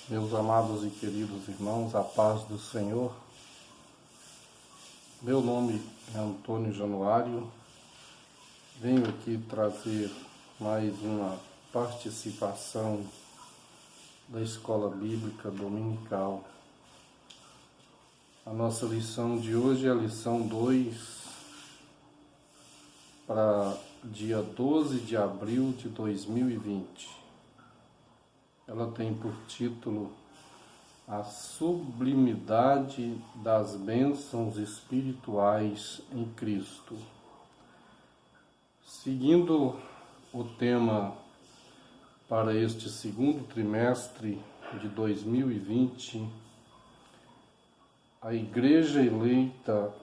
Meus amados e queridos irmãos, a paz do Senhor. Meu nome é Antônio Januário. Venho aqui trazer mais uma participação da Escola Bíblica Dominical. A nossa lição de hoje é a lição 2 para dia 12 de abril de 2020. Ela tem por título A Sublimidade das Bênçãos Espirituais em Cristo. Seguindo o tema para este segundo trimestre de 2020, a Igreja eleita,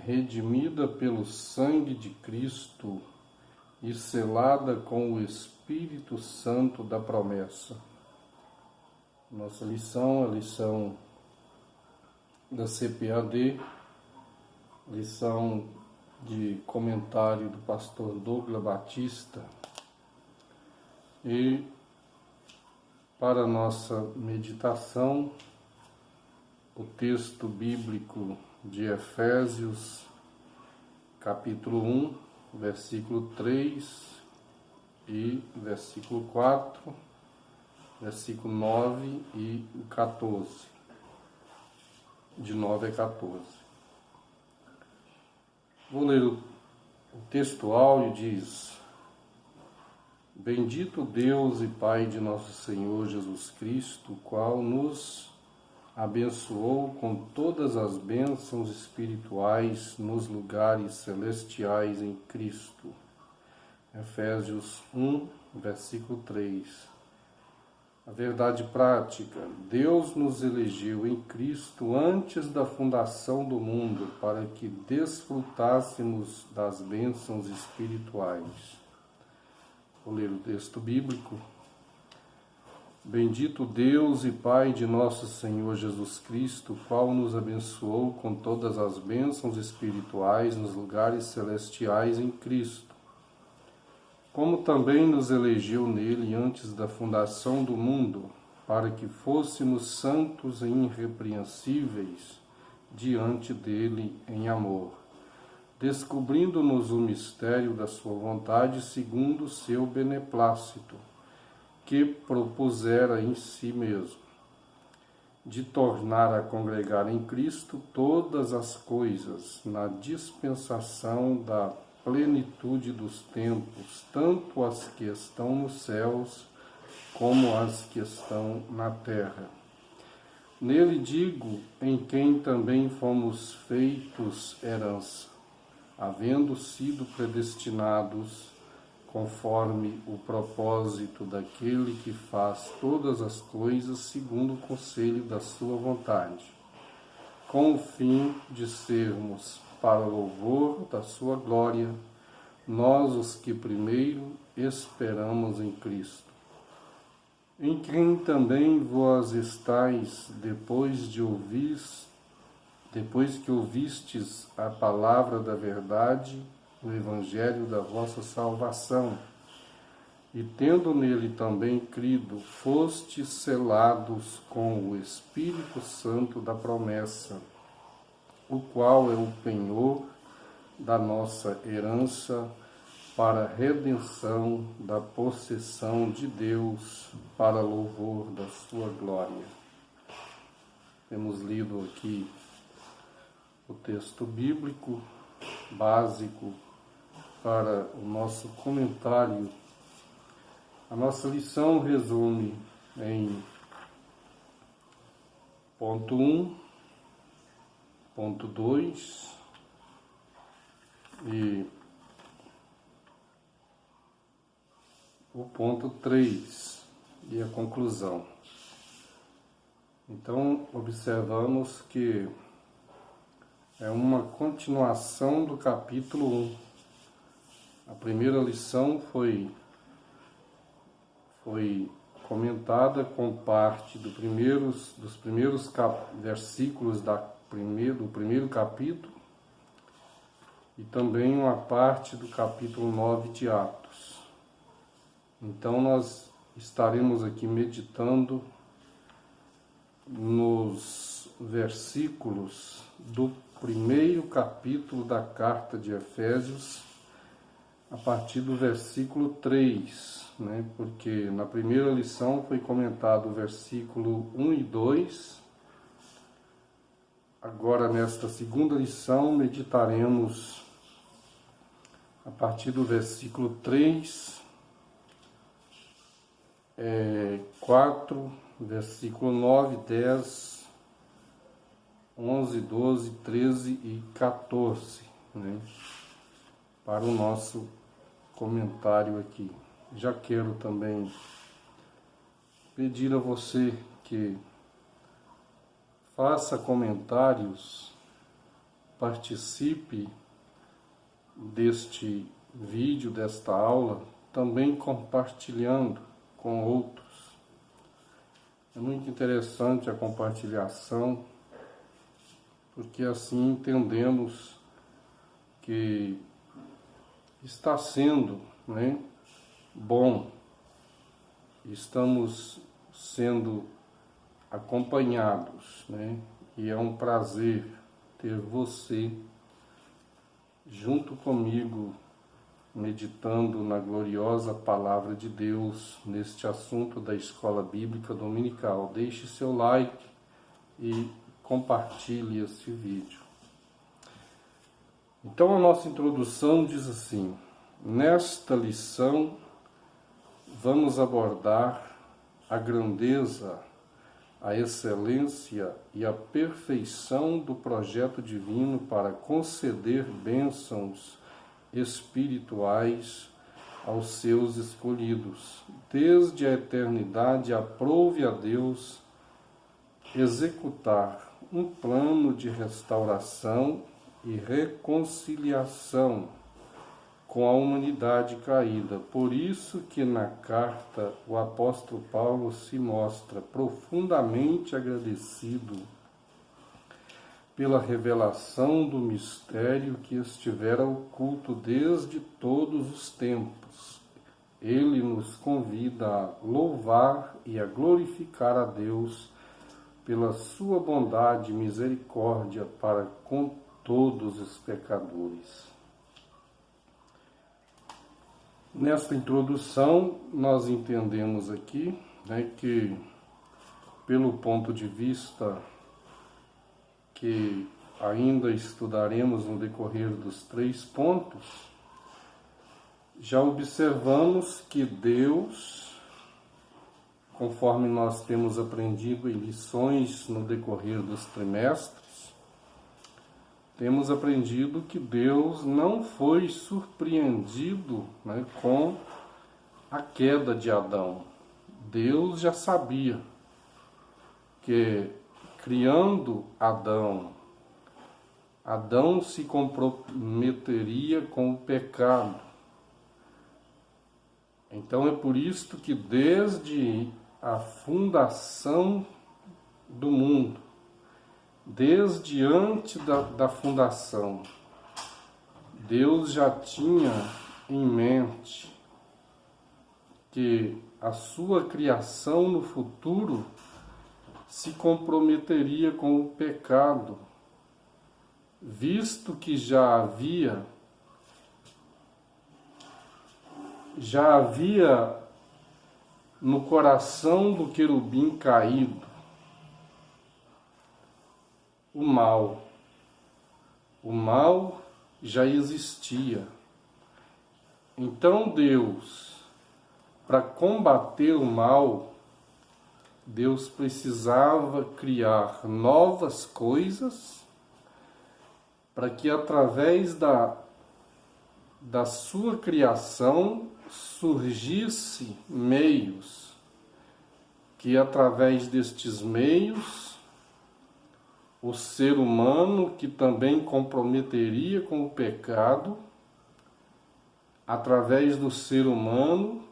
redimida pelo sangue de Cristo e selada com o Espírito Santo da promessa. Nossa lição é a lição da CPAD, lição de comentário do pastor Douglas Batista. E para nossa meditação, o texto bíblico de Efésios, capítulo 1, versículo 3 e versículo 4, versículo 9 e 14, de 9 a 14. Vou ler o textual e diz: Bendito Deus e Pai de nosso Senhor Jesus Cristo, o qual nos abençoou com todas as bênçãos espirituais nos lugares celestiais em Cristo. Efésios 1, versículo 3. A verdade prática: Deus nos elegeu em Cristo antes da fundação do mundo para que desfrutássemos das bênçãos espirituais. Vou ler o texto bíblico. Bendito Deus e Pai de nosso Senhor Jesus Cristo, qual nos abençoou com todas as bênçãos espirituais nos lugares celestiais em Cristo, como também nos elegeu nele antes da fundação do mundo, para que fôssemos santos e irrepreensíveis diante dele em amor, descobrindo-nos o mistério da sua vontade segundo o seu beneplácito, que propusera em si mesmo, de tornar a congregar em Cristo todas as coisas, na dispensação da plenitude dos tempos, tanto as que estão nos céus como as que estão na terra. Nele digo, em quem também fomos feitos herança, havendo sido predestinados conforme o propósito daquele que faz todas as coisas segundo o conselho da sua vontade, com o fim de sermos para louvor da sua glória, nós os que primeiro esperamos em Cristo, em quem também vós estáis depois que ouvistes a palavra da verdade, o evangelho da vossa salvação, e tendo nele também crido, fostes selados com o Espírito Santo da promessa, o qual é o penhor da nossa herança para a redenção da possessão de Deus, para louvor da sua glória. Temos lido aqui o texto bíblico básico para o nosso comentário. A nossa lição resume em ponto 1, ponto 2 e o ponto 3 e a conclusão. Então, observamos que é uma continuação do capítulo 1. A primeira lição foi comentada com parte dos primeiros versículos do primeiro capítulo e também uma parte do capítulo 9 de Atos. Então nós estaremos aqui meditando nos versículos do primeiro capítulo da carta de Efésios, a partir do versículo 3, né? Porque na primeira lição foi comentado o versículo 1 e 2. Agora, nesta segunda lição, meditaremos a partir do versículo 3, 4, versículo 9, 10, 11, 12, 13 e 14, né? Para o nosso comentário aqui. Já quero também pedir a você que faça comentários, participe deste vídeo, desta aula, também compartilhando com outros. É muito interessante a compartilhação, porque assim entendemos que está sendo, né, bom, estamos sendo acompanhados, né, e é um prazer ter você junto comigo, meditando na gloriosa Palavra de Deus, neste assunto da Escola Bíblica Dominical. Deixe seu like e compartilhe este vídeo. Então, a nossa introdução diz assim: nesta lição, vamos abordar a grandeza, a excelência e a perfeição do projeto divino para conceder bênçãos espirituais aos seus escolhidos. Desde a eternidade, aprouve a Deus executar um plano de restauração e reconciliação com a humanidade caída. Por isso que na carta o apóstolo Paulo se mostra profundamente agradecido pela revelação do mistério que estivera oculto desde todos os tempos. Ele nos convida a louvar e a glorificar a Deus pela sua bondade e misericórdia para com todos os pecadores. Nesta introdução, nós entendemos aqui, né, que, pelo ponto de vista que ainda estudaremos no decorrer dos 3 pontos, já observamos que Deus, conforme nós temos aprendido em lições no decorrer dos trimestres, temos aprendido que Deus não foi surpreendido, né, com a queda de Adão. Deus já sabia que, criando Adão, Adão se comprometeria com o pecado. Então é por isto que desde a fundação do mundo, desde antes da fundação, Deus já tinha em mente que a sua criação no futuro se comprometeria com o pecado, visto que já havia no coração do querubim caído o mal. O mal já existia. Então Deus, para combater o mal, Deus precisava criar novas coisas para que através da sua criação surgisse meios, que através destes meios o ser humano, que também comprometeria com o pecado, através do ser humano,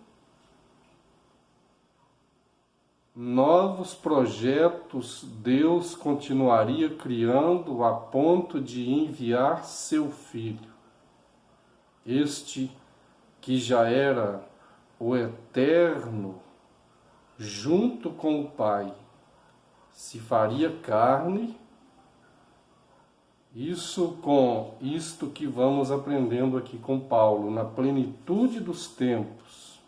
novos projetos Deus continuaria criando a ponto de enviar seu Filho. Este que já era o eterno junto com o Pai, se faria carne, isso com isto que vamos aprendendo aqui com Paulo, na plenitude dos tempos.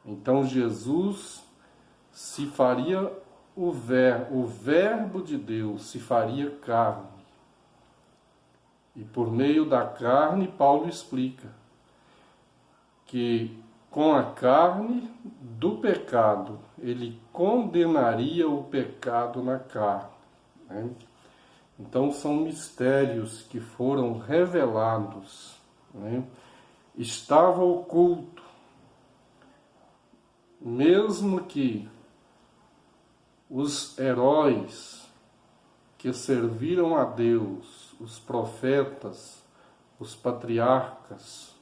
Então Jesus se faria o verbo de Deus se faria carne. E por meio da carne, Paulo explica que com a carne do pecado, ele condenaria o pecado na carne, né? Então são mistérios que foram revelados, né? Estava oculto, mesmo que os heróis que serviram a Deus, os profetas, os patriarcas,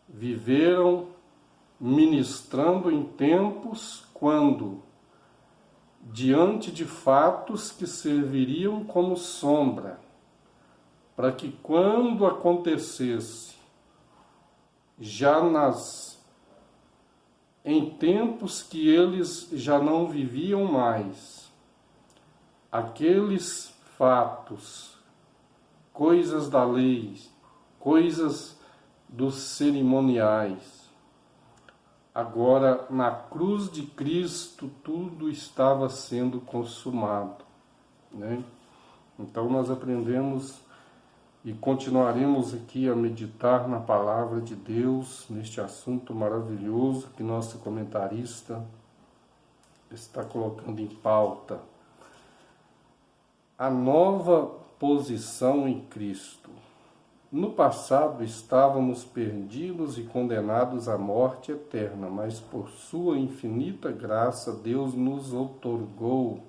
viveram ministrando em tempos quando, diante de fatos que serviriam como sombra, para que quando acontecesse, já em tempos que eles já não viviam mais, aqueles fatos, coisas da lei, coisas dos cerimoniais, agora na cruz de Cristo tudo estava sendo consumado, né? Então nós aprendemos e continuaremos aqui a meditar na palavra de Deus, neste assunto maravilhoso que nosso comentarista está colocando em pauta. A nova posição em Cristo. No passado estávamos perdidos e condenados à morte eterna, mas por sua infinita graça Deus nos outorgou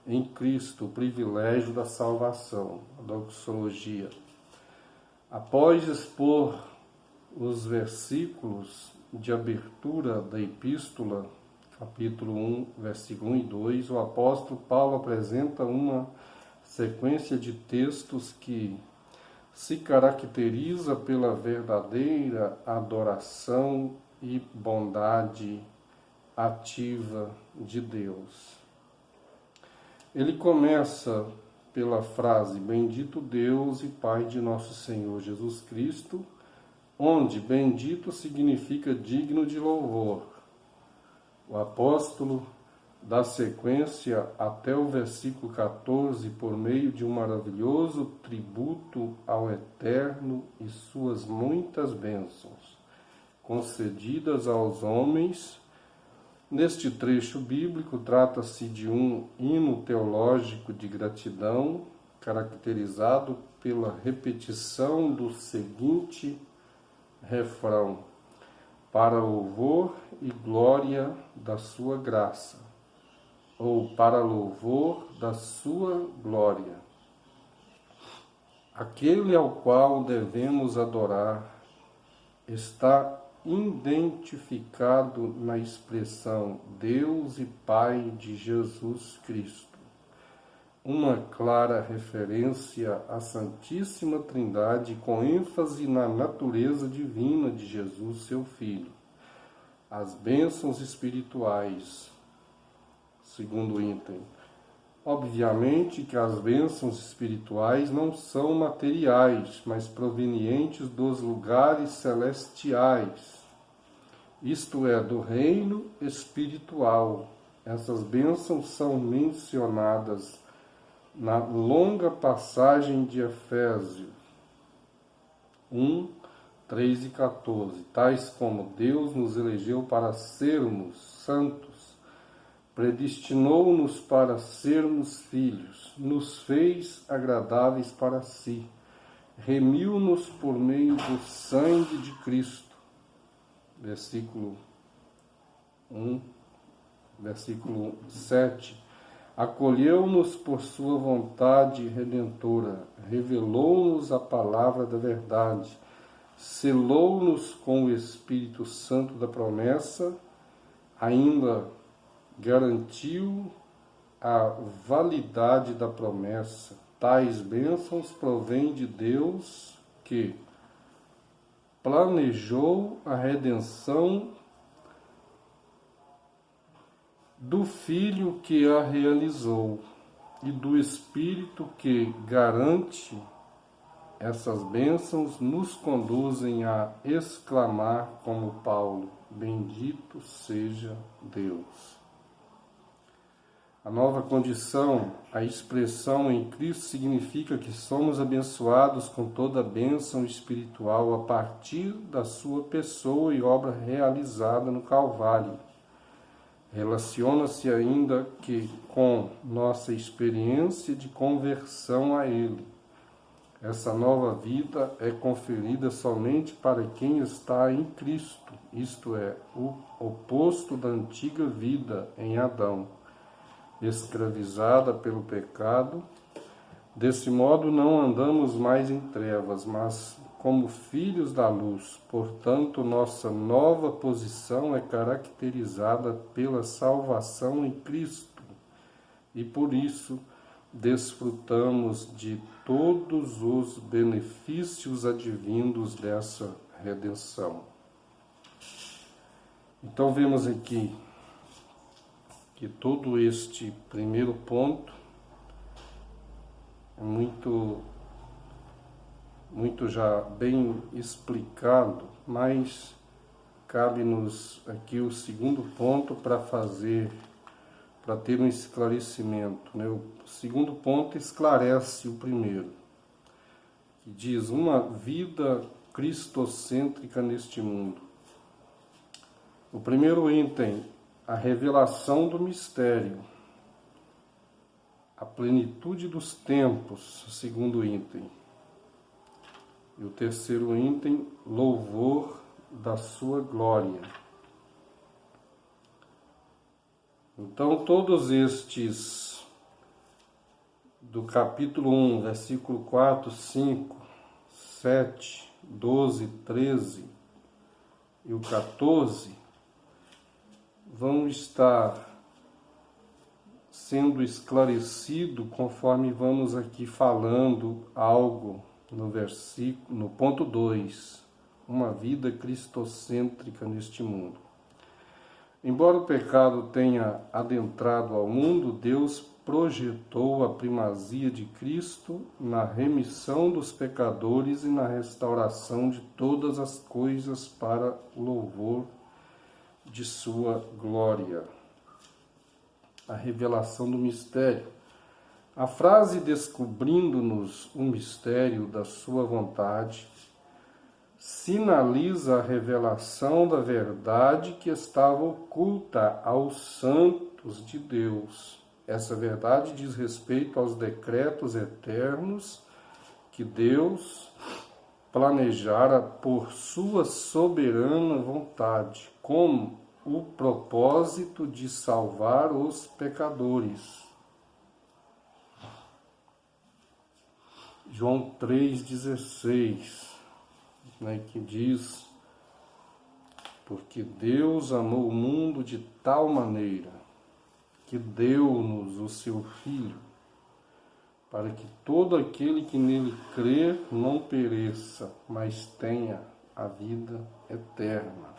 em Cristo o privilégio da salvação, a doxologia. Após expor os versículos de abertura da epístola, capítulo 1, versículo 1 e 2, o apóstolo Paulo apresenta uma sequência de textos que se caracteriza pela verdadeira adoração e bondade ativa de Deus. Ele começa pela frase: bendito Deus e Pai de nosso Senhor Jesus Cristo, onde bendito significa digno de louvor. O apóstolo dá sequência até o versículo 14 por meio de um maravilhoso tributo ao Eterno e suas muitas bênçãos, concedidas aos homens. Neste trecho bíblico trata-se de um hino teológico de gratidão, caracterizado pela repetição do seguinte refrão: para louvor e glória da sua graça, ou para louvor da sua glória. Aquele ao qual devemos adorar está identificado na expressão Deus e Pai de Jesus Cristo, uma clara referência à Santíssima Trindade com ênfase na natureza divina de Jesus, seu Filho. As bênçãos espirituais, segundo item. Obviamente que as bênçãos espirituais não são materiais, mas provenientes dos lugares celestiais, isto é, do reino espiritual. Essas bênçãos são mencionadas na longa passagem de Efésios 1, 3 e 14, tais como Deus nos elegeu para sermos santos, predestinou-nos para sermos filhos, nos fez agradáveis para si, remiu-nos por meio do sangue de Cristo. Versículo 1, versículo 7. Acolheu-nos por sua vontade redentora, revelou-nos a palavra da verdade, selou-nos com o Espírito Santo da promessa, ainda garantiu a validade da promessa. Tais bênçãos provêm de Deus, que planejou a redenção do Filho que a realizou e do Espírito que garante essas bênçãos, nos conduzem a exclamar como Paulo: bendito seja Deus. A nova condição, a expressão em Cristo, significa que somos abençoados com toda a bênção espiritual a partir da sua pessoa e obra realizada no Calvário. Relaciona-se ainda que com nossa experiência de conversão a Ele. Essa nova vida é conferida somente para quem está em Cristo, isto é, o oposto da antiga vida em Adão, escravizada pelo pecado. Desse modo não andamos mais em trevas, mas como filhos da luz. Portanto, nossa nova posição é caracterizada pela salvação em Cristo e por isso desfrutamos de todos os benefícios advindos dessa redenção. Então vemos aqui que todo este primeiro ponto é muito já bem explicado, mas cabe-nos aqui o segundo ponto para ter um esclarecimento, né? O segundo ponto esclarece o primeiro, que diz uma vida cristocêntrica neste mundo. O primeiro item, a revelação do mistério, a plenitude dos tempos, o segundo item. E o terceiro item, louvor da sua glória. Então, todos estes, do capítulo 1, versículo 4, 5, 7, 12, 13 e o 14, vão estar sendo esclarecido conforme vamos aqui falando algo no ponto 2, uma vida cristocêntrica neste mundo. Embora o pecado tenha adentrado ao mundo, Deus projetou a primazia de Cristo na remissão dos pecadores e na restauração de todas as coisas para o louvor de sua glória. A revelação do mistério. A frase descobrindo-nos o mistério da sua vontade sinaliza a revelação da verdade que estava oculta aos santos de Deus. Essa verdade diz respeito aos decretos eternos que Deus planejara por sua soberana vontade, como o propósito de salvar os pecadores. João 3,16, que diz: porque Deus amou o mundo de tal maneira que deu-nos o seu Filho, para que todo aquele que nele crer não pereça, mas tenha a vida eterna.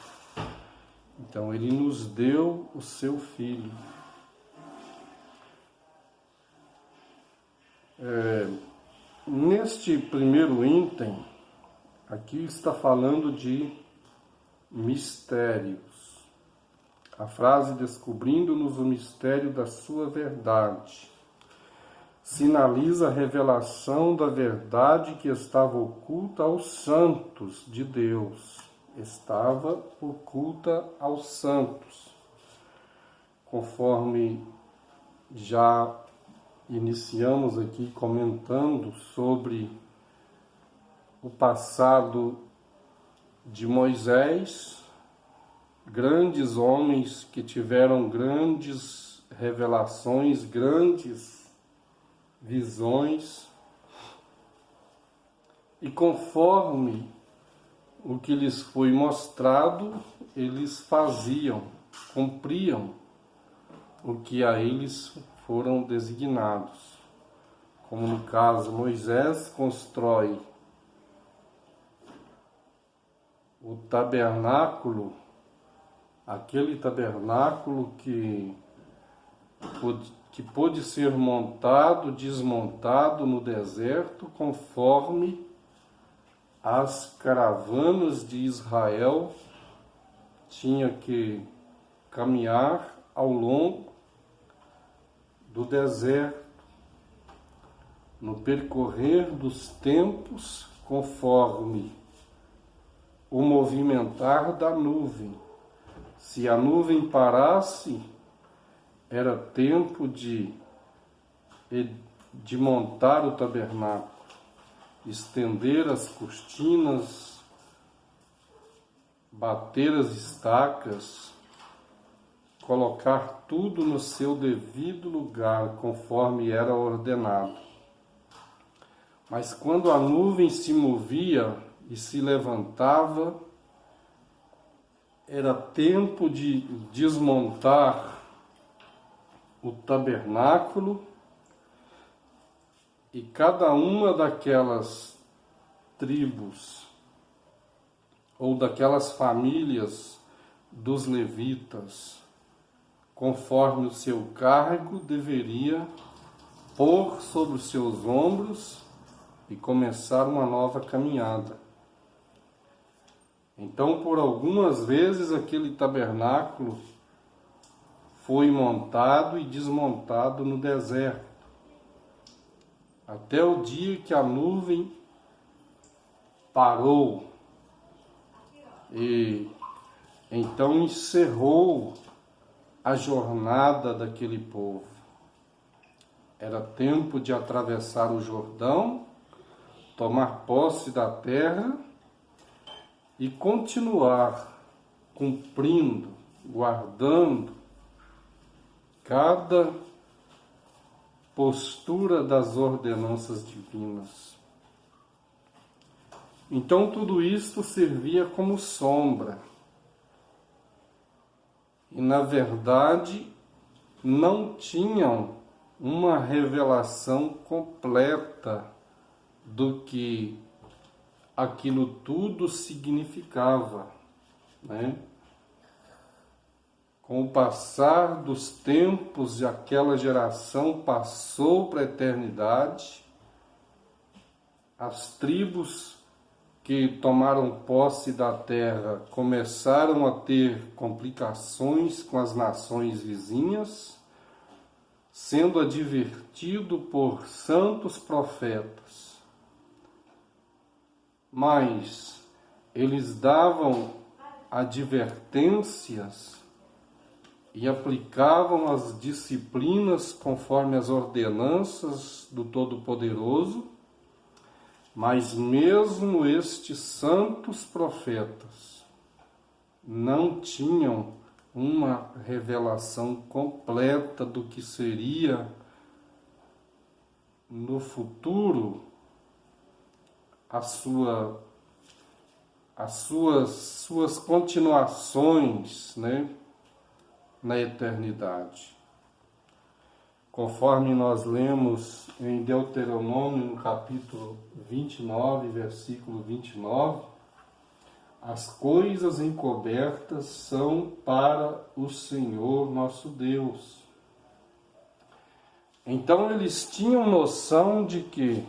Então, ele nos deu o seu Filho. Neste primeiro item, aqui está falando de mistérios. A frase descobrindo-nos o mistério da sua verdade sinaliza a revelação da verdade que estava oculta aos santos de Deus. Estava oculta aos santos, conforme já iniciamos aqui comentando sobre o passado de Moisés, grandes homens que tiveram grandes revelações, grandes visões, e conforme o que lhes foi mostrado, eles faziam, cumpriam o que a eles foram designados. Como no caso, Moisés constrói o tabernáculo, aquele tabernáculo que que pôde ser montado, desmontado no deserto, conforme as caravanas de Israel tinha que caminhar ao longo do deserto, no percorrer dos tempos, conforme o movimentar da nuvem. Se a nuvem parasse, era tempo de montar o tabernáculo, estender as cortinas, bater as estacas, colocar tudo no seu devido lugar, conforme era ordenado. Mas quando a nuvem se movia e se levantava, era tempo de desmontar o tabernáculo, e cada uma daquelas tribos ou daquelas famílias dos levitas, conforme o seu cargo, deveria pôr sobre os seus ombros e começar uma nova caminhada. Então, por algumas vezes, aquele tabernáculo foi montado e desmontado no deserto, até o dia que a nuvem parou e então encerrou a jornada daquele povo. Era tempo de atravessar o Jordão, tomar posse da terra e continuar cumprindo, guardando cada postura das ordenanças divinas. Então tudo isto servia como sombra. E na verdade não tinham uma revelação completa do que aquilo tudo significava, né? Com o passar dos tempos e aquela geração passou para a eternidade, as tribos que tomaram posse da terra começaram a ter complicações com as nações vizinhas, sendo advertido por santos profetas. Mas eles davam advertências e aplicavam as disciplinas conforme as ordenanças do Todo-Poderoso, mas mesmo estes santos profetas não tinham uma revelação completa do que seria no futuro as suas continuações, né, na eternidade. Conforme nós lemos em Deuteronômio, no capítulo 29, versículo 29, as coisas encobertas são para o Senhor nosso Deus. Então eles tinham noção de que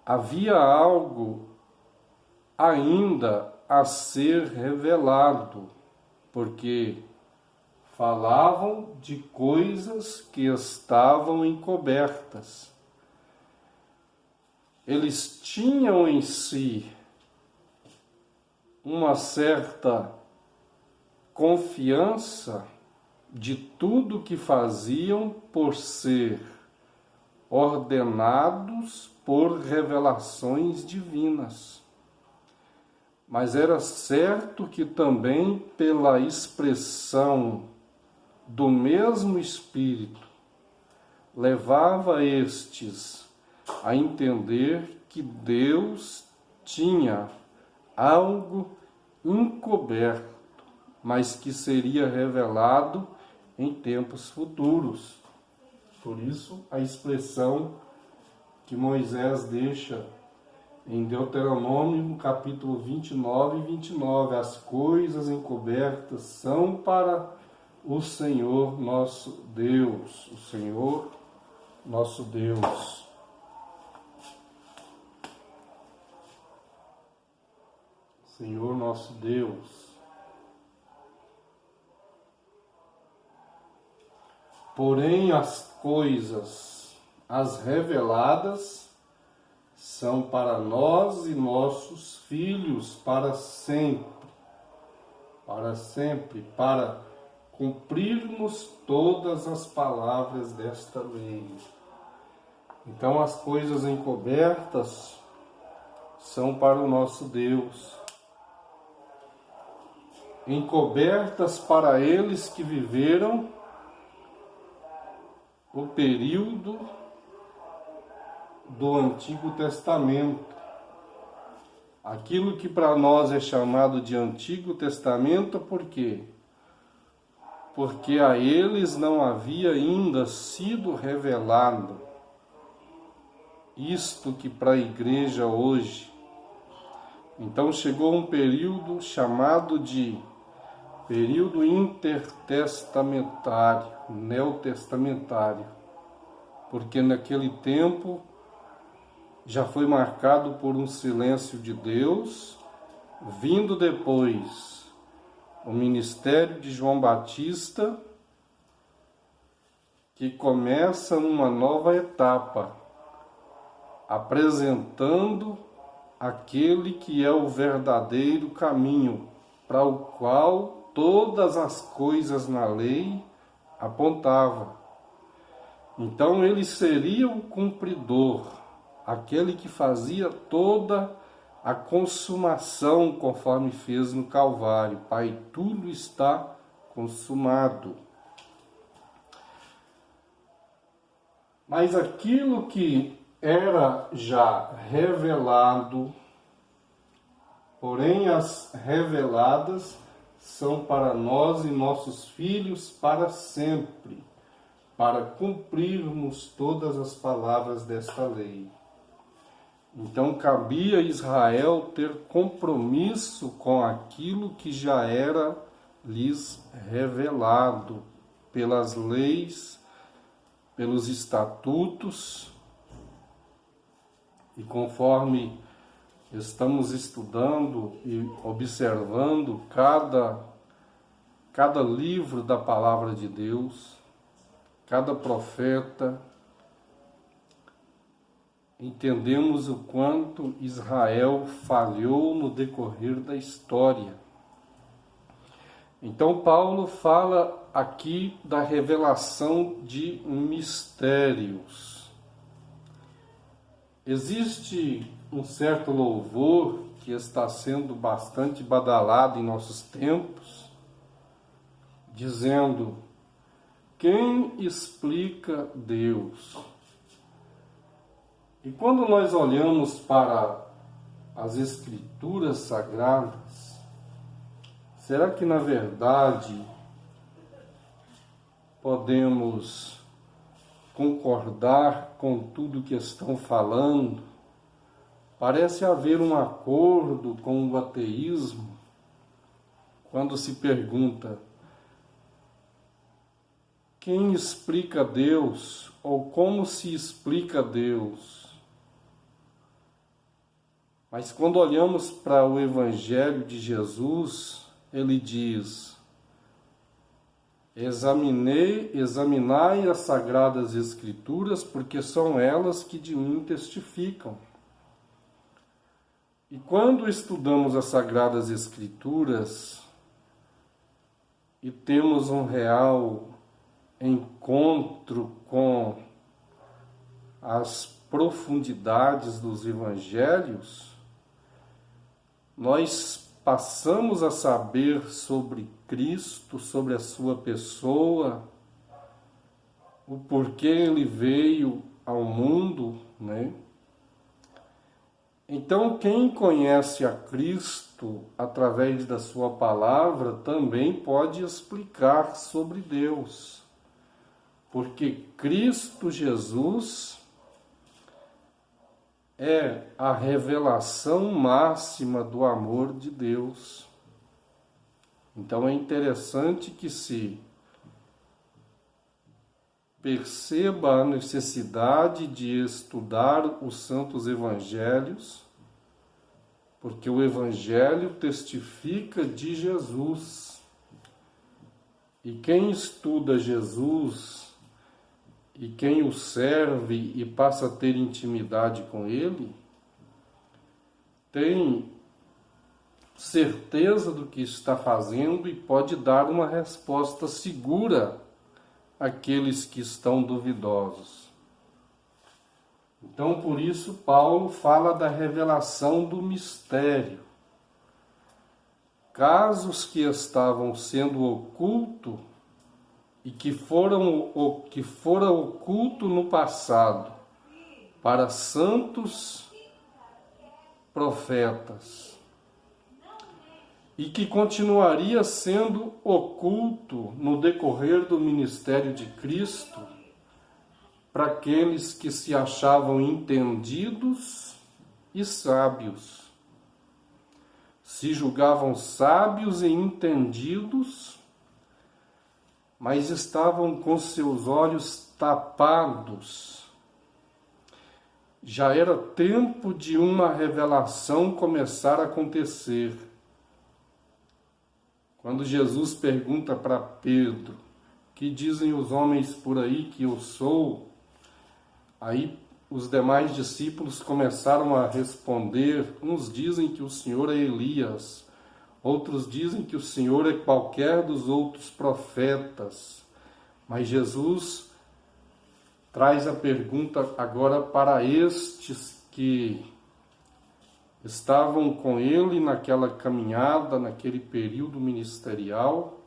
havia algo ainda a ser revelado, porque falavam de coisas que estavam encobertas. Eles tinham em si uma certa confiança de tudo que faziam por ser ordenados por revelações divinas. Mas era certo que também pela expressão do mesmo Espírito levava estes a entender que Deus tinha algo encoberto, mas que seria revelado em tempos futuros. Por isso, a expressão que Moisés deixa em Deuteronômio, no capítulo 29 e 29, as coisas encobertas são para o Senhor nosso Deus, o Senhor nosso Deus. Senhor nosso Deus. Porém, as coisas, as reveladas, são para nós e nossos filhos para sempre, para cumprirmos todas as palavras desta lei. Então, as coisas encobertas são para o nosso Deus, encobertas para eles que viveram o período do Antigo Testamento. Aquilo que para nós é chamado de Antigo Testamento, por quê? Porque a eles não havia ainda sido revelado isto que para a igreja hoje. Então chegou um período chamado de período intertestamentário, neotestamentário, porque naquele tempo já foi marcado por um silêncio de Deus, vindo depois o ministério de João Batista, que começa uma nova etapa, apresentando aquele que é o verdadeiro caminho, para o qual todas as coisas na lei apontavam. Então ele seria o cumpridor, aquele que fazia toda a consumação, conforme fez no Calvário. Pai, tudo está consumado. Mas aquilo que era já revelado, porém as reveladas são para nós e nossos filhos para sempre, para cumprirmos todas as palavras desta lei. Então cabia a Israel ter compromisso com aquilo que já era lhes revelado pelas leis, pelos estatutos, e conforme estamos estudando e observando cada livro da palavra de Deus, cada profeta, entendemos o quanto Israel falhou no decorrer da história. Então Paulo fala aqui da revelação de mistérios. Existe um certo louvor que está sendo bastante badalado em nossos tempos, dizendo: quem explica Deus? E quando nós olhamos para as Escrituras Sagradas, será que na verdade podemos concordar com tudo que estão falando? Parece haver um acordo com o ateísmo quando se pergunta: quem explica Deus? Ou como se explica Deus? Mas quando olhamos para o Evangelho de Jesus, ele diz: examinai as Sagradas Escrituras, porque são elas que de mim testificam. E quando estudamos as Sagradas Escrituras e temos um real encontro com as profundidades dos Evangelhos, nós passamos a saber sobre Cristo, sobre a sua pessoa, o porquê ele veio ao mundo, né? Então, quem conhece a Cristo através da sua palavra também pode explicar sobre Deus, porque Cristo Jesus é a revelação máxima do amor de Deus. Então é interessante que se perceba a necessidade de estudar os santos evangelhos, porque o evangelho testifica de Jesus. E quem estuda Jesus e quem o serve e passa a ter intimidade com ele, tem certeza do que está fazendo e pode dar uma resposta segura àqueles que estão duvidosos. Então, por isso, Paulo fala da revelação do mistério. Casos que estavam sendo ocultos e que fora oculto no passado para santos profetas e que continuaria sendo oculto no decorrer do ministério de Cristo para aqueles que se achavam entendidos e sábios. Se julgavam sábios e entendidos, mas estavam com seus olhos tapados. Já era tempo de uma revelação começar a acontecer. Quando Jesus pergunta para Pedro, que dizem os homens por aí que eu sou? Aí os demais discípulos começaram a responder. Uns dizem que o Senhor é Elias, outros dizem que o Senhor é qualquer dos outros profetas. Mas Jesus traz a pergunta agora para estes que estavam com ele naquela caminhada, naquele período ministerial,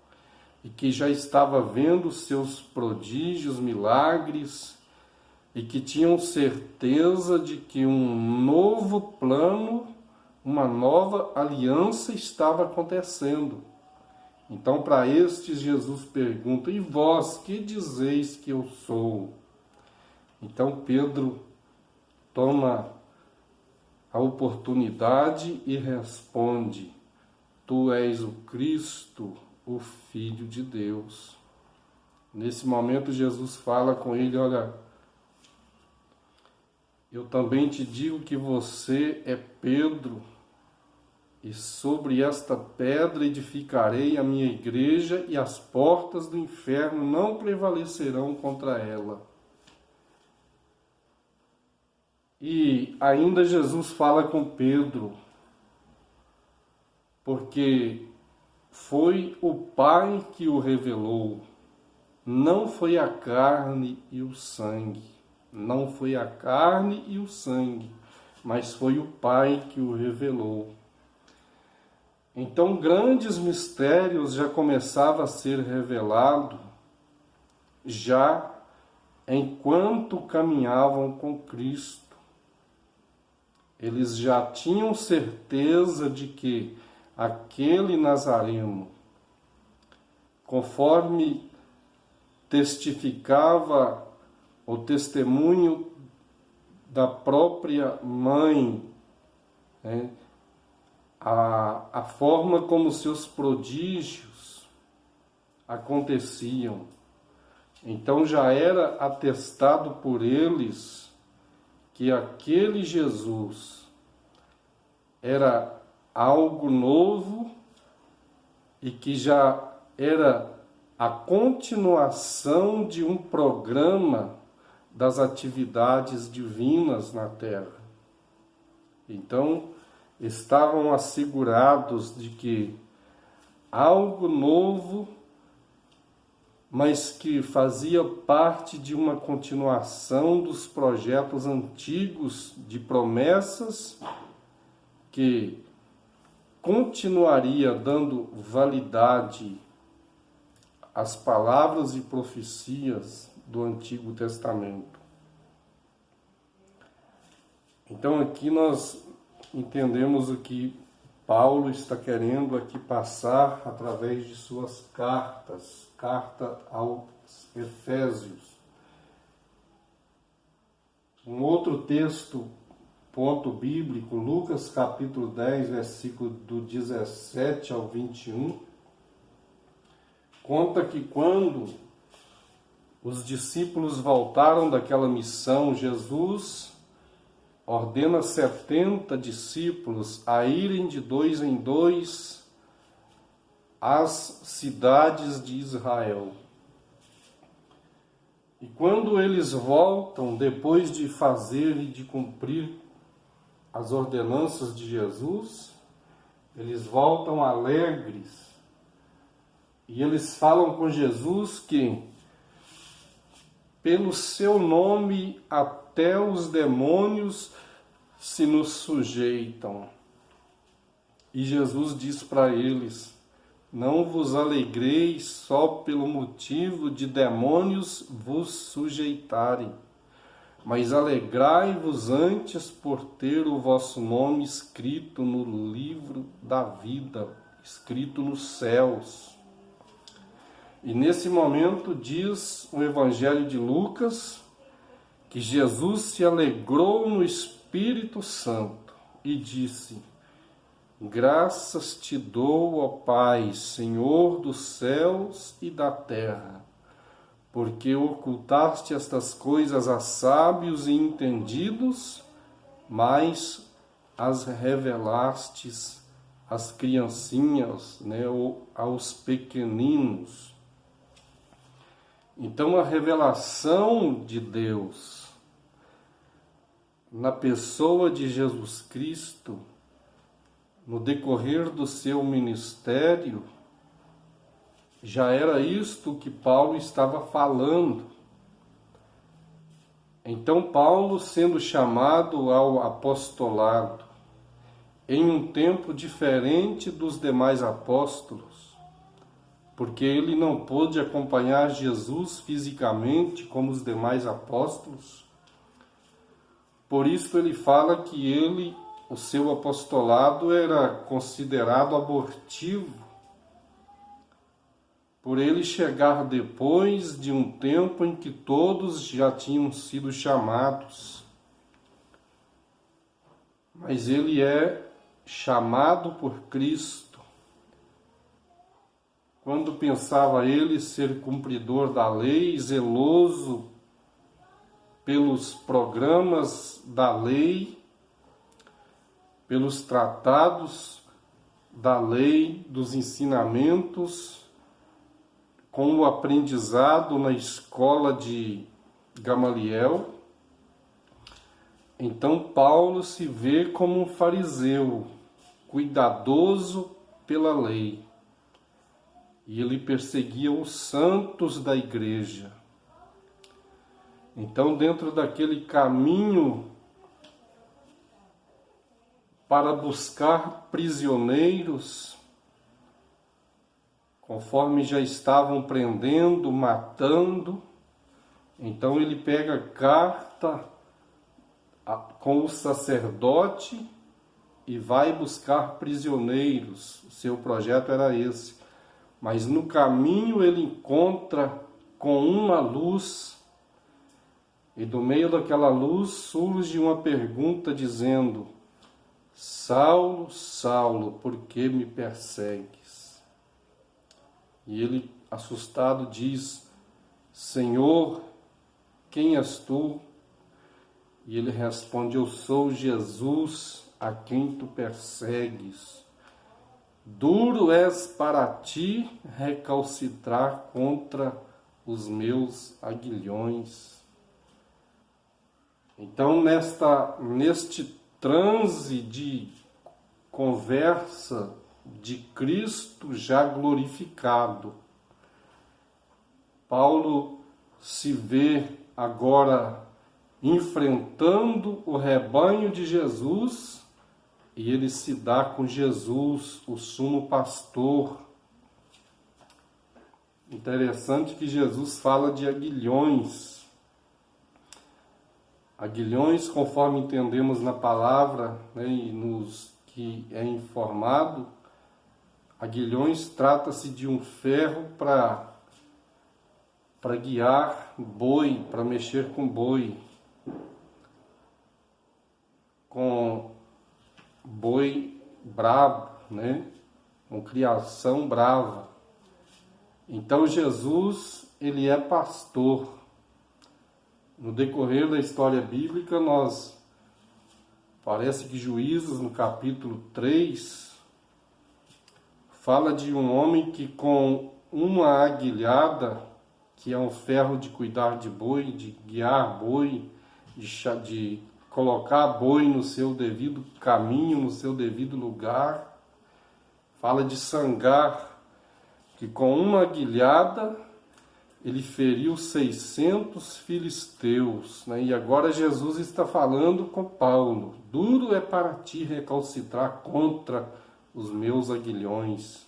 e que já estava vendo seus prodígios, milagres, e que tinham certeza de que um novo plano, uma nova aliança estava acontecendo. Então, para estes, Jesus pergunta: e vós, que dizeis que eu sou? Então, Pedro toma a oportunidade e responde: tu és o Cristo, o Filho de Deus. Nesse momento, Jesus fala com ele: olha, eu também te digo que você é Pedro, e sobre esta pedra edificarei a minha igreja, e as portas do inferno não prevalecerão contra ela. E ainda Jesus fala com Pedro, porque foi o Pai que o revelou, não foi a carne e o sangue. Não foi a carne e o sangue, mas foi o Pai que o revelou. Então, grandes mistérios já começavam a ser revelados, já enquanto caminhavam com Cristo. Eles já tinham certeza de que aquele Nazareno, conforme testificava o testemunho da própria mãe, né, a forma como seus prodígios aconteciam. Então já era atestado por eles que aquele Jesus era algo novo e que já era a continuação de um programa das atividades divinas na Terra. Então, estavam assegurados de que algo novo, mas que fazia parte de uma continuação dos projetos antigos de promessas, que continuaria dando validade às palavras e profecias do Antigo Testamento. Então aqui nós entendemos o que Paulo está querendo aqui passar através de suas cartas, carta aos Efésios. Um outro texto, ponto bíblico, Lucas capítulo 10, versículo do 17 ao 21, conta que quando os discípulos voltaram daquela missão. Jesus ordena 70 discípulos a irem de 2 em 2 às cidades de Israel. E quando eles voltam, depois de fazer e de cumprir as ordenanças de Jesus, eles voltam alegres. E eles falam com Jesus que, pelo seu nome, até os demônios se nos sujeitam. E Jesus diz para eles: não vos alegreis só pelo motivo de demônios vos sujeitarem, mas alegrai-vos antes por ter o vosso nome escrito no livro da vida, escrito nos céus. E nesse momento diz o Evangelho de Lucas que Jesus se alegrou no Espírito Santo e disse: graças te dou, ó Pai, Senhor dos céus e da terra, porque ocultaste estas coisas a sábios e entendidos, mas as revelastes às criancinhas, ou aos pequeninos. Então, a revelação de Deus na pessoa de Jesus Cristo, no decorrer do seu ministério, já era isto que Paulo estava falando. Então, Paulo, sendo chamado ao apostolado, em um tempo diferente dos demais apóstolos, porque ele não pôde acompanhar Jesus fisicamente como os demais apóstolos. Por isso ele fala que o seu apostolado era considerado abortivo, por ele chegar depois de um tempo em que todos já tinham sido chamados. Mas ele é chamado por Cristo. Quando pensava ele ser cumpridor da lei, zeloso pelos programas da lei, pelos tratados da lei, dos ensinamentos, com o aprendizado na escola de Gamaliel, então Paulo se vê como um fariseu, cuidadoso pela lei. E ele perseguia os santos da igreja. Então, dentro daquele caminho para buscar prisioneiros, conforme já estavam prendendo, matando, então ele pega carta com o sacerdote e vai buscar prisioneiros. O seu projeto era esse. Mas no caminho ele encontra com uma luz, e do meio daquela luz surge uma pergunta dizendo: Saulo, Saulo, por que me persegues? E ele, assustado, diz: Senhor, quem és tu? E ele responde: eu sou Jesus, a quem tu persegues. Duro és para ti recalcitrar contra os meus aguilhões. Então, neste transe de conversa de Cristo já glorificado, Paulo se vê agora enfrentando o rebanho de Jesus, e ele se dá com Jesus, o sumo pastor. Interessante que Jesus fala de aguilhões. Aguilhões, conforme entendemos na palavra, e nos que é informado, aguilhões trata-se de um ferro para guiar boi, para mexer com boi. Com boi bravo, com criação brava. Então Jesus ele é pastor. No decorrer da história bíblica, parece que Juízes, no capítulo 3, fala de um homem que com uma aguilhada, que é um ferro de cuidar de boi, de guiar boi, de colocar boi no seu devido caminho, no seu devido lugar. Fala de Sangar, que com uma aguilhada ele feriu 600 filisteus, né? E agora Jesus está falando com Paulo: duro é para ti recalcitrar contra os meus aguilhões.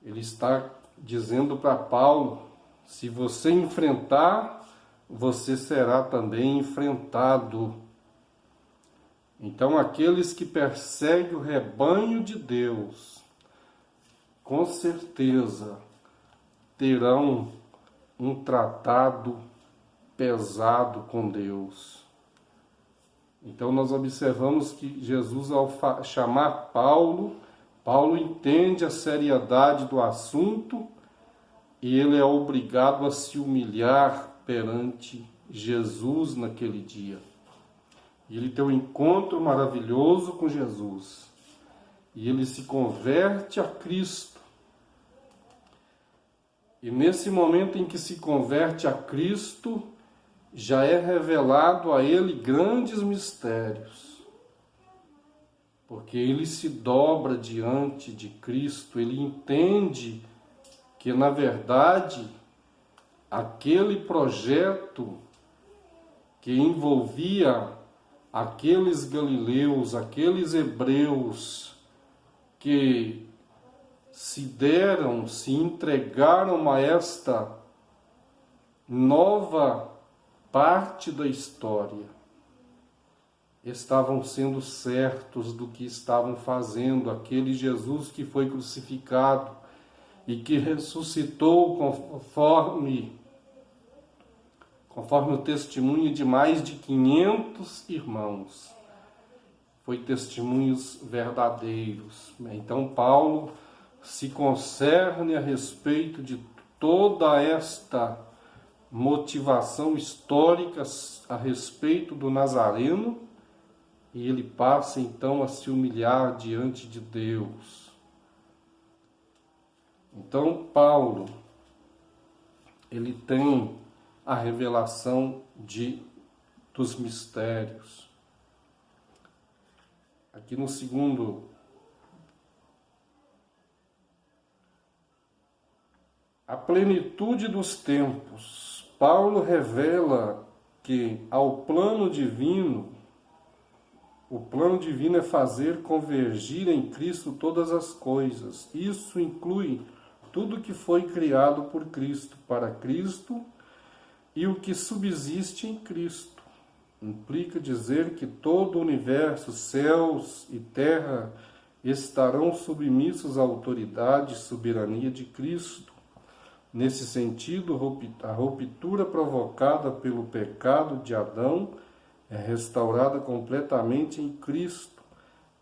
Ele está dizendo para Paulo: se você enfrentar, você será também enfrentado. Então, aqueles que perseguem o rebanho de Deus, com certeza terão um tratado pesado com Deus. Então nós observamos que Jesus, ao chamar Paulo entende a seriedade do assunto e ele é obrigado a se humilhar perante Jesus naquele dia. E ele tem um encontro maravilhoso com Jesus. E ele se converte a Cristo. E nesse momento em que se converte a Cristo, já é revelado a ele grandes mistérios. Porque ele se dobra diante de Cristo, ele entende que, na verdade, aquele projeto que envolvia aqueles galileus, aqueles hebreus que se entregaram a esta nova parte da história, estavam sendo certos do que estavam fazendo. Aquele Jesus que foi crucificado e que ressuscitou conforme o testemunho de mais de 500 irmãos. Foi testemunhos verdadeiros. Então Paulo se concerne a respeito de toda esta motivação histórica a respeito do Nazareno, e ele passa então a se humilhar diante de Deus. Então Paulo, ele tem a revelação dos mistérios. Aqui no segundo, a plenitude dos tempos. Paulo revela que o plano divino é fazer convergir em Cristo todas as coisas. Isso inclui tudo que foi criado por Cristo, para Cristo, e o que subsiste em Cristo. Implica dizer que todo o universo, céus e terra, estarão submissos à autoridade e soberania de Cristo. Nesse sentido, a ruptura provocada pelo pecado de Adão é restaurada completamente em Cristo.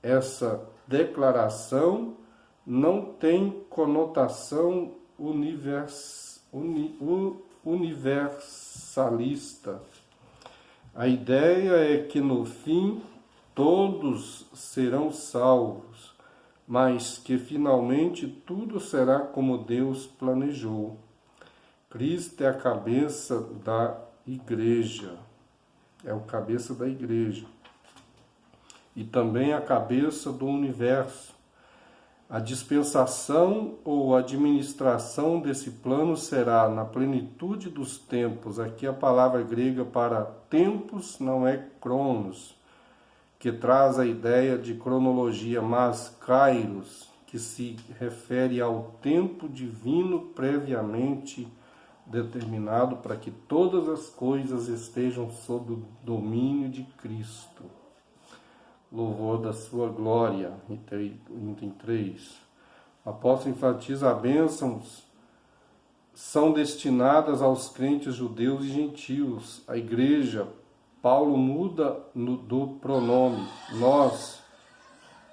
Essa declaração não tem conotação universalista. A ideia é que no fim todos serão salvos, mas que finalmente tudo será como Deus planejou. Cristo é a cabeça da igreja, é o cabeça da igreja, e também a cabeça do universo. A dispensação ou administração desse plano será na plenitude dos tempos. Aqui a palavra grega para tempos não é cronos, que traz a ideia de cronologia, mas kairos, que se refere ao tempo divino previamente determinado para que todas as coisas estejam sob o domínio de Cristo. Louvor da sua glória, item 3. O apóstolo enfatiza as bênçãos são destinadas aos crentes judeus e gentios. A igreja, Paulo muda do pronome nós,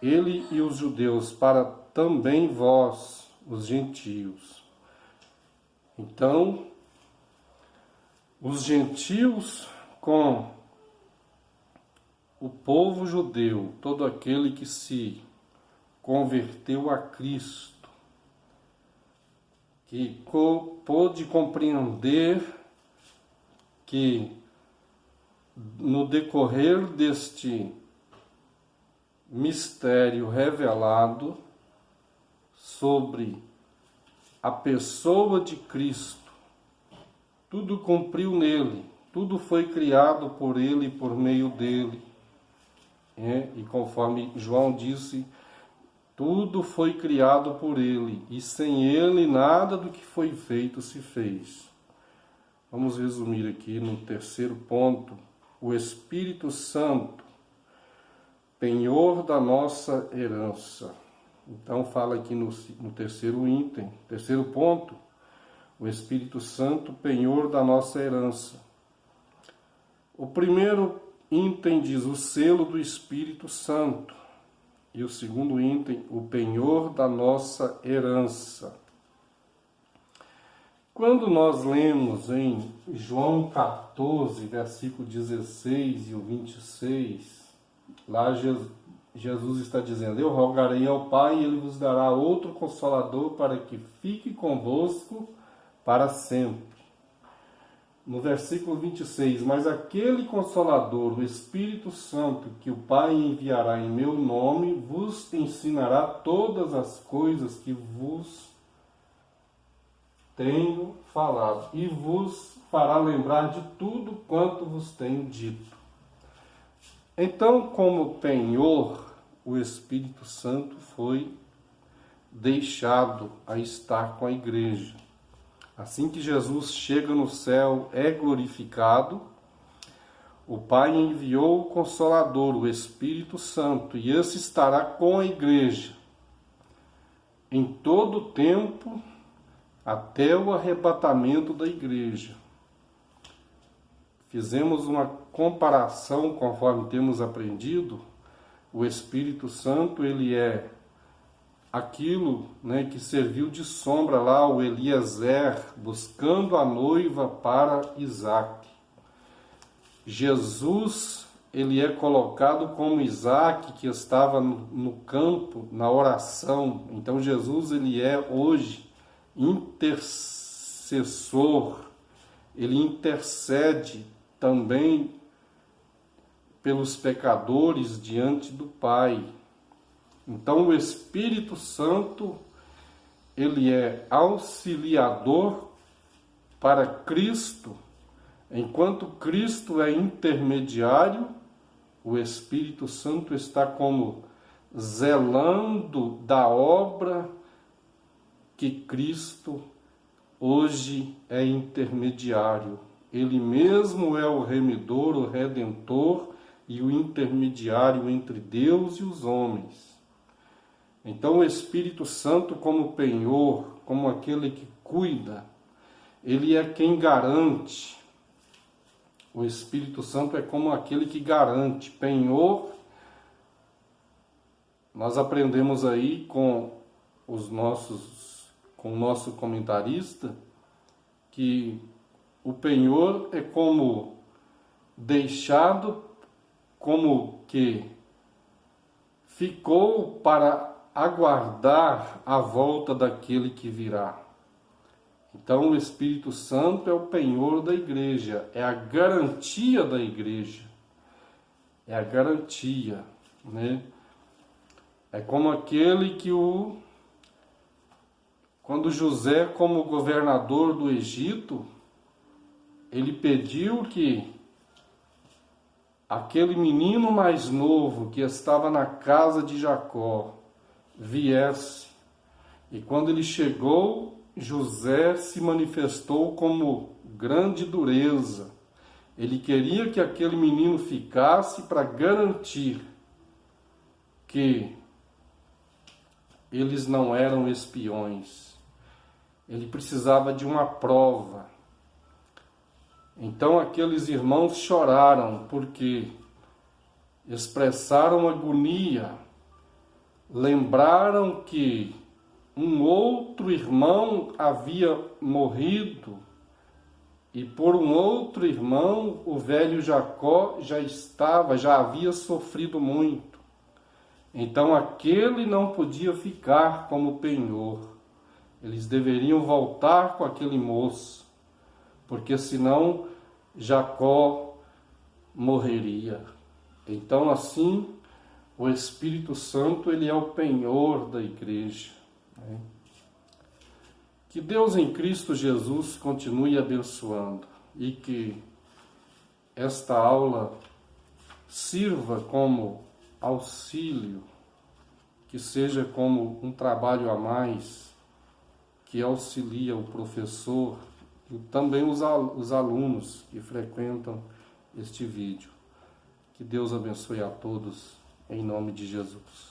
ele e os judeus, para também vós, os gentios. Então, os gentios com o povo judeu, todo aquele que se converteu a Cristo, que pôde compreender que no decorrer deste mistério revelado sobre a pessoa de Cristo, tudo cumpriu nele, tudo foi criado por ele e por meio dele. E conforme João disse, tudo foi criado por ele, e sem ele nada do que foi feito se fez. Vamos resumir aqui no terceiro ponto: o Espírito Santo, penhor da nossa herança. Então fala aqui no terceiro item, terceiro ponto, o Espírito Santo, penhor da nossa herança. O primeiro item diz o selo do Espírito Santo. E o segundo item, o penhor da nossa herança. Quando nós lemos em João 14, versículo 16 e o 26, lá Jesus está dizendo: eu rogarei ao Pai e Ele vos dará outro Consolador para que fique convosco para sempre. No versículo 26, mas aquele Consolador, o Espírito Santo, que o Pai enviará em meu nome, vos ensinará todas as coisas que vos tenho falado, e vos fará lembrar de tudo quanto vos tenho dito. Então, como penhor, o Espírito Santo foi deixado a estar com a igreja. Assim que Jesus chega no céu, é glorificado, o Pai enviou o Consolador, o Espírito Santo, e esse estará com a igreja em todo o tempo, até o arrebatamento da igreja. Fizemos uma comparação, conforme temos aprendido. O Espírito Santo, ele é aquilo, que serviu de sombra lá o Eliezer, buscando a noiva para Isaac. Jesus, ele é colocado como Isaac, que estava no campo, na oração. Então Jesus, ele é hoje intercessor, ele intercede também pelos pecadores diante do Pai. Então o Espírito Santo, ele é auxiliador para Cristo. Enquanto Cristo é intermediário, o Espírito Santo está como zelando da obra que Cristo hoje é intermediário. Ele mesmo é o remidor, o redentor e o intermediário entre Deus e os homens. Então o Espírito Santo, como penhor, como aquele que cuida, ele é quem garante. O Espírito Santo é como aquele que garante. Penhor, nós aprendemos aí com o nosso comentarista, que o penhor é como deixado, como que ficou para aguardar a volta daquele que virá. Então o Espírito Santo é o penhor da igreja, é a garantia da igreja, é a garantia, É como aquele que quando José, como governador do Egito, ele pediu que aquele menino mais novo que estava na casa de Jacó viesse. E quando ele chegou, José se manifestou como grande dureza. Ele queria que aquele menino ficasse para garantir que eles não eram espiões. Ele precisava de uma prova. Então aqueles irmãos choraram porque expressaram agonia, lembraram que um outro irmão havia morrido, e por um outro irmão o velho Jacó já havia sofrido muito. Então aquele não podia ficar como penhor. Eles deveriam voltar com aquele moço, porque senão Jacó morreria. Então assim, o Espírito Santo, ele é o penhor da igreja, né? Que Deus em Cristo Jesus continue abençoando e que esta aula sirva como auxílio, que seja como um trabalho a mais, que auxilia o professor e também os alunos que frequentam este vídeo. Que Deus abençoe a todos, em nome de Jesus.